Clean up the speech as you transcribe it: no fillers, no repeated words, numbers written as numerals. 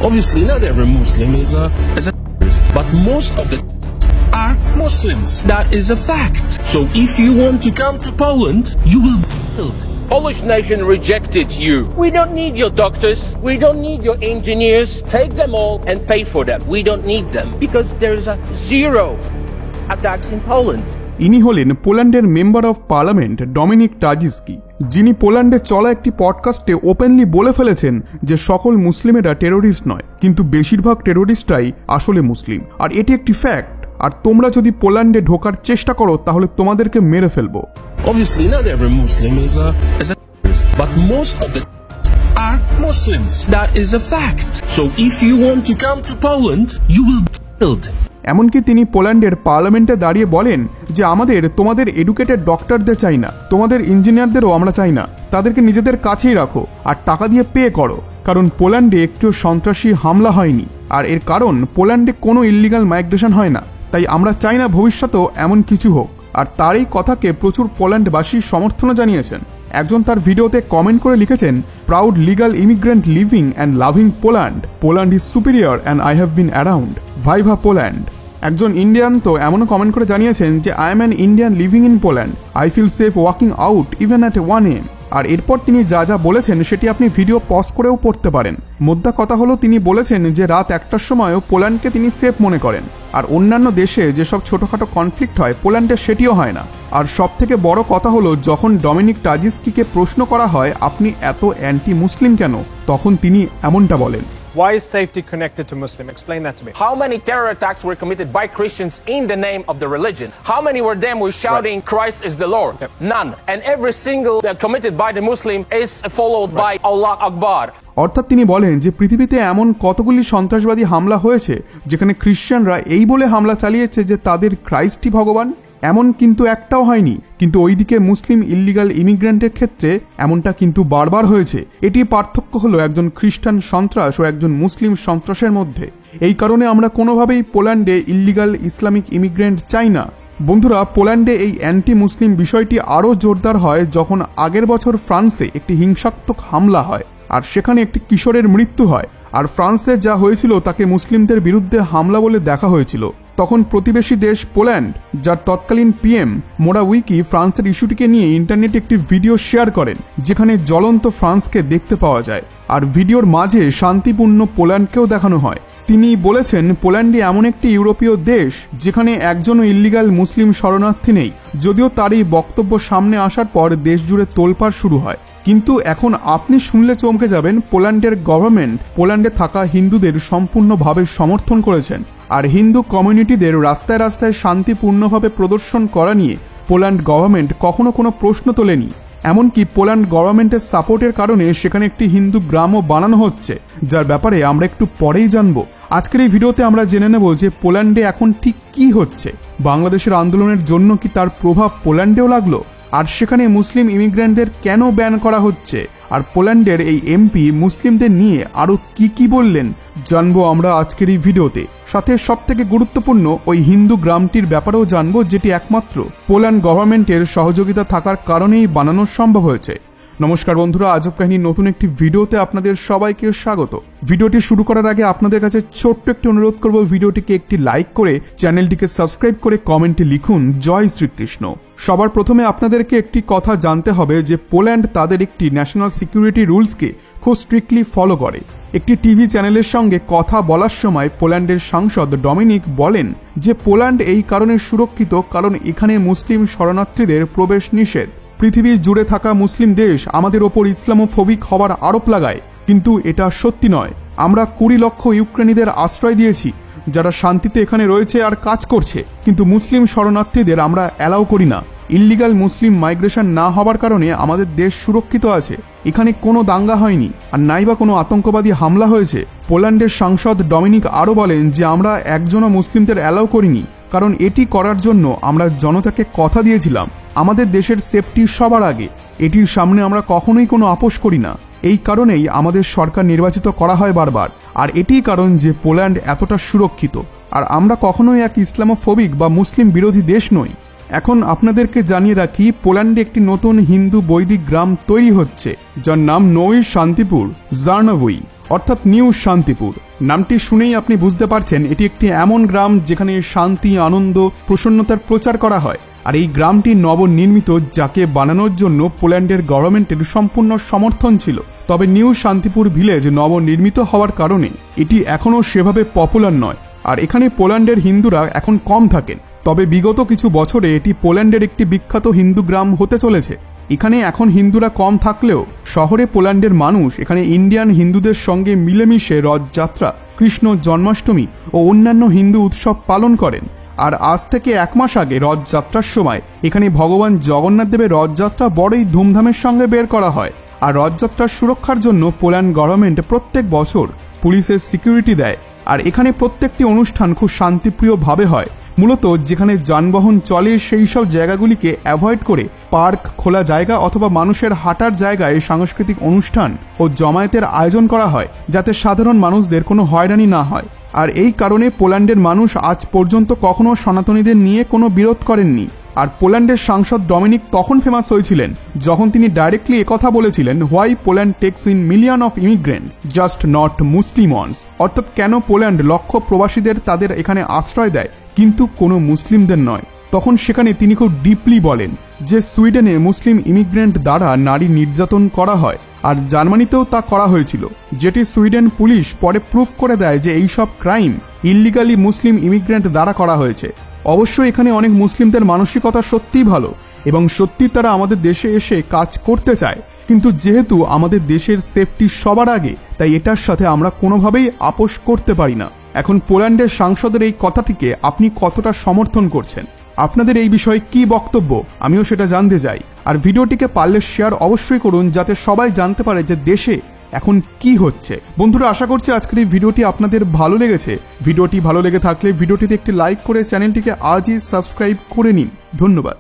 Obviously, not every Muslim is a terrorist, but most of the are Muslims. That is a fact. So if you want to come to Poland, you will be killed. Polish nation rejected you. We don't need your doctors. We don't need your engineers. Take them all and pay for them. We don't need them because there is a zero attacks in Poland. ইনি হলেন পোল্যান্ডের member of parliament Dominic টাজিস্কি, যিনি পোল্যান্ডে চলা একটি পডকাস্টে openly বলে ফেলেছেন যে সকল মুসলিমেরা টেরোরিস্ট নয়, কিন্তু বেশিরভাগ টেরোরিস্টরাই আসলে মুসলিম। আর এটি একটি ফ্যাক্ট। আর তোমরা যদি পোল্যান্ডে ঢোকার চেষ্টা করো তাহলে তোমাদেরকে মেরে ফেলবো। Obviously, not every Muslim is a terrorist, but most of the are Muslims. That is a fact. So if you want to come to Poland, you will be killed. এমনকি তিনি পোল্যান্ডের পার্লামেন্টে দাঁড়িয়ে বলেন যে তোমাদের এডুকেটেড ডক্টরদের চাই না, তোমাদের ইঞ্জিনিয়ারদেরও আমরা চাই না, তাদেরকে নিজেদের কাছেই রাখো আর টাকা দিয়ে পে করো, কারণ পোল্যান্ডে একটিও সন্ত্রাসী হামলা হয়নি। আর এর কারণ পোল্যান্ডে কোনো ইল্লিগাল মাইগ্রেশন হয় না, তাই আমরা চাই না ভবিষ্যতেও এমন কিছু হোক। আর তার এই কথাকে প্রচুর পোল্যান্ডবাসী সমর্থনও জানিয়েছেন। একজন তার ভিডিওতে কমেন্ট করে লিখেছেন, proud legal immigrant living and loving Poland, Poland is superior and I have been around, viva Poland. একজন ইন্ডিয়ান তো এমনও কমেন্ট করে জানিয়েছেন যে I am an Indian living in Poland, I feel safe walking out even at 1 AM। আর এরপর তিনি যা যা বলেছেন সেটি আপনি ভিডিও পজ করেও পড়তে পারেন। মোদ্দা কথা হলো তিনি বলেছেন যে রাত 1টার সময়ও পোল্যান্ডকে তিনি সেফ মনে করেন। আর অন্যান্য দেশে যেসব ছোটখাটো কনফ্লিক্ট হয় পোল্যান্ডে সেটিও হয় না। আর সব থেকে বড় কথা হলো যখন ডমিনিক টাজিস্কিকে প্রশ্ন করা হয় আপনি এত অ্যান্টি মুসলিম কেন, তখন তিনি এমনটা বলেন। Why is safety connected to Muslim? Explain that to me. How many terror attacks were committed by Christians in the name of the religion? How many were them were shouting Christ is the Lord? None. And every single committed by the Muslim is followed by Allah Akbar. অর্থাৎ তিনি বলেন যে পৃথিবীতে এমন কতগুলি সন্ত্রাসবাদী হামলা হয়েছে যেখানে খ্রিস্টানরা এই বলে হামলা চালিয়েছে যে তাদের ক্রাইস্টই ভগবান, এমন কিন্তু একটাও হয়নি। কিন্তু ওইদিকে মুসলিম ইল্লিগাল ইমিগ্রেন্টের ক্ষেত্রে এমনটা কিন্তু বারবার হয়েছে। এটি পার্থক্য হলো একজন খ্রিস্টান সন্ত্রাস ও একজন মুসলিম সন্ত্রাসের মধ্যে। এই কারণে আমরা কোনোভাবেই পোল্যান্ডে ইল্লিগাল ইসলামিক ইমিগ্রেন্ট চাই না। বন্ধুরা, পোল্যান্ডে এই অ্যান্টি মুসলিম বিষয়টি আরও জোরদার হয় যখন আগের বছর ফ্রান্সে একটি হিংসাত্মক হামলা হয় আর সেখানে একটি কিশোরের মৃত্যু হয়। আর ফ্রান্সে যা হয়েছিল তাকে মুসলিমদের বিরুদ্ধে হামলা বলে দেখা হয়েছিল। তখন প্রতিবেশী দেশ পোল্যান্ড, যার তৎকালীন পিএম মোরাউইকি ফ্রান্সের ইস্যুটিকে নিয়ে ইন্টারনেটে একটি ভিডিও শেয়ার করেন যেখানে জ্বলন্ত ফ্রান্সকে দেখতে পাওয়া যায়। আর ভিডিওর মাঝে শান্তিপূর্ণ পোল্যান্ডকেও দেখানো হয়। তিনি বলেছেন পোল্যান্ডে এমন একটি ইউরোপীয় দেশ যেখানে একজনও ইল্লিগাল মুসলিম শরণার্থী নেই, যদিও তার এই বক্তব্য সামনে আসার পর দেশ জুড়ে তোলপাড় শুরু হয়। কিন্তু এখন আপনি শুনলে চমকে যাবেন, পোল্যান্ডের গভর্নমেন্ট পোল্যান্ডে থাকা হিন্দুদের সম্পূর্ণভাবে সমর্থন করেছেন। আর হিন্দু কমিউনিটিদের রাস্তায় রাস্তায় শান্তিপূর্ণভাবে প্রদর্শন করা নিয়ে পোল্যান্ড গভর্নমেন্ট কখনো কোনো প্রশ্ন তোলেনি। এমনকি পোল্যান্ড গভর্নমেন্টের সাপোর্টের কারণে সেখানে একটি হিন্দু গ্রামও বানানো হচ্ছে, যার ব্যাপারে আমরা একটু পরেই জানবো। আজকের এই ভিডিওতে আমরা জেনে নেব যে পোল্যান্ডে এখন ঠিক কি হচ্ছে, বাংলাদেশের আন্দোলনের জন্য কি তার প্রভাব পোল্যান্ডেও লাগলো, আর সেখানে মুসলিম ইমিগ্রেন্টদের কেন ব্যান করা হচ্ছে, আর পোল্যান্ডের এই এমপি মুসলিমদের নিয়ে আরো কি বললেন জানবো আমরা আজকের এই ভিডিওতে। সাথে সবথেকে গুরুত্বপূর্ণ ওই হিন্দু গ্রামটির ব্যাপারেও জানবো, যেটি একমাত্র পোল্যান্ড গভর্নমেন্টের সহযোগিতা থাকার কারণেই বানানো সম্ভব হয়েছে। নমস্কার বন্ধুরা, আজব কাহিনীর নতুন একটি ভিডিওতে আপনাদের সবাইকে স্বাগত। ভিডিওটি শুরু করার আগে আপনাদের কাছে ছোট্ট একটি অনুরোধ করব, ভিডিওটিকে একটি লাইক করে চ্যানেলটিকে সাবস্ক্রাইব করে কমেন্টে লিখুন জয় শ্রীকৃষ্ণ। সবার প্রথমে আপনাদেরকে একটি কথা জানতে হবে যে পোল্যান্ড তাদের একটি ন্যাশনাল সিকিউরিটি রুলসকে খুব স্ট্রিক্টলি ফলো করে। একটি টিভি চ্যানেলের সঙ্গে কথা বলার সময় পোল্যান্ডের সাংসদ ডমিনিক বলেন যে পোল্যান্ড এই কারণে সুরক্ষিত কারণ এখানে মুসলিম শরণার্থীদের প্রবেশ নিষেধ। পৃথিবী জুড়ে থাকা মুসলিম দেশ আমাদের ওপর ইসলামোফোবিক হওয়ার আরোপ লাগায়, কিন্তু এটা সত্যি নয়। আমরা 20 লক্ষ ইউক্রেনীদের আশ্রয় দিয়েছি যারা শান্তিতে এখানে রয়েছে আর কাজ করছে, কিন্তু মুসলিম শরণার্থীদের আমরা অ্যালাউ করি না। ইল্লিগাল মুসলিম মাইগ্রেশন না হওয়ার কারণে আমাদের দেশ সুরক্ষিত আছে। এখানে কোনো দাঙ্গা হয়নি আর নাইবা কোনো আতঙ্কবাদী হামলা হয়েছে। পোল্যান্ডের সাংসদ ডমিনিক আরও বলেন যে আমরা একজনও মুসলিমদের অ্যালাউ করিনি, কারণ এটি করার জন্য আমরা জনতাকে কথা দিয়েছিলাম আমাদের দেশের সেফটি সবার আগে। এটির সামনে আমরা কখনোই কোনো আপোষ করি না। এই কারণেই আমাদের সরকার নির্বাচিত করা হয় বারবার। আর এটিই কারণ যে পোল্যান্ড এতটা সুরক্ষিত। আর আমরা কখনোই এক ইসলামোফোবিক বা মুসলিম বিরোধী দেশ নই। এখন আপনাদেরকে জানিয়ে রাখি, পোল্যান্ডে একটি নতুন হিন্দু বৈদিক গ্রাম তৈরি হচ্ছে যার নাম নই শান্তিপুর জার্নাভুই। অর্থাৎ নিউ শান্তিপুর। নামটি শুনেই আপনি বুঝতে পারছেন এটি একটি এমন গ্রাম যেখানে শান্তি, আনন্দ, প্রসন্নতার প্রচার করা হয়। আর এই গ্রামটি নবনির্মিত, যাকে বানানোর জন্য পোল্যান্ডের গভর্নমেন্টের সম্পূর্ণ সমর্থন ছিল। তবে নিউ শান্তিপুর ভিলেজ নবনির্মিত হওয়ার কারণে এটি এখনও সেভাবে পপুলার নয়, আর এখানে পোল্যান্ডের হিন্দুরা এখন কম থাকেন। তবে বিগত কিছু বছরে এটি পোল্যান্ডের একটি বিখ্যাত হিন্দু গ্রাম হতে চলেছে। এখানে এখন হিন্দুরা কম থাকলেও শহরে পোল্যান্ডের মানুষ এখানে ইন্ডিয়ান হিন্দুদের সঙ্গে মিলেমিশে রথযাত্রা, কৃষ্ণ জন্মাষ্টমী ও অন্যান্য হিন্দু উৎসব পালন করেন। আর আজ থেকে 1 মাস আগে রথযাত্রার সময় এখানে ভগবান জগন্নাথ দেবের রথযাত্রা বড়ই ধুমধামের সঙ্গে বের করা হয়। আর রথযাত্রার সুরক্ষার জন্য পোল্যান্ড গভর্নমেন্ট প্রত্যেক বছর পুলিশের সিকিউরিটি দেয়। আর এখানে প্রত্যেকটি অনুষ্ঠান খুব শান্তিপ্রিয়ভাবে হয়। মূলত যেখানে যানবাহন চলে সেই সব জায়গাগুলিকে অ্যাভয়েড করে পার্ক, খোলা জায়গা অথবা মানুষের হাঁটার জায়গায় সাংস্কৃতিক অনুষ্ঠান ও জমায়েতের আয়োজন করা হয়, যাতে সাধারণ মানুষদের কোনো হয়রানি না হয়। আর এই কারণে পোল্যান্ডের মানুষ আজ পর্যন্ত কখনো সনাতনীদের নিয়ে কোনো বিরোধ করেননি। আর পোল্যান্ডের সাংসদ ডমিনিক তখন ফেমাস হয়েছিলেন যখন তিনি ডাইরেক্টলি একথা বলেছিলেন, why Poland takes in million of immigrants just not Muslim ones. অর্থাৎ কেন পোল্যান্ড লক্ষ প্রবাসীদের তাদের এখানে আশ্রয় দেয় কিন্তু কোনো মুসলিমদের নয়। তখন সেখানে তিনি খুব ডিপলি বলেন যে সুইডেনে মুসলিম ইমিগ্রেন্ট দ্বারা নারী নির্যাতন করা হয়, আর জার্মানিতেও তা করা হয়েছিল, যেটি সুইডেন পুলিশ পরে প্রুফ করে দেয় যে এইসব ক্রাইম ইল্লিগালি মুসলিম ইমিগ্রেন্ট দ্বারা করা হয়েছে। অবশ্য এখানে অনেক মুসলিমদের মানসিকতা সত্যিই ভালো এবং সত্যি তারা আমাদের দেশে এসে কাজ করতে চায়, কিন্তু যেহেতু আমাদের দেশের সেফটি সবার আগে, তাই এটার সাথে আমরা কোনোভাবেই আপোষ করতে পারি না। এখন পোল্যান্ডের সাংসদের এই কথাটিকে আপনি কতটা সমর্থন করছেন? আপনাদের এই বিষয়ে কি বক্তব্য আমিও সেটা জানতে চাই। আর ভিডিওটিকে পারলে শেয়ার অবশ্যই করুন, যাতে সবাই জানতে পারে যে দেশে এখন কি হচ্ছে। বন্ধুরা, আশা করছি আজকের এই ভিডিওটি আপনাদের ভালো লেগেছে। ভিডিওটি ভালো লেগে থাকলে ভিডিওটিতে একটি লাইক করে চ্যানেলটিকে আজই সাবস্ক্রাইব করে নিন। ধন্যবাদ।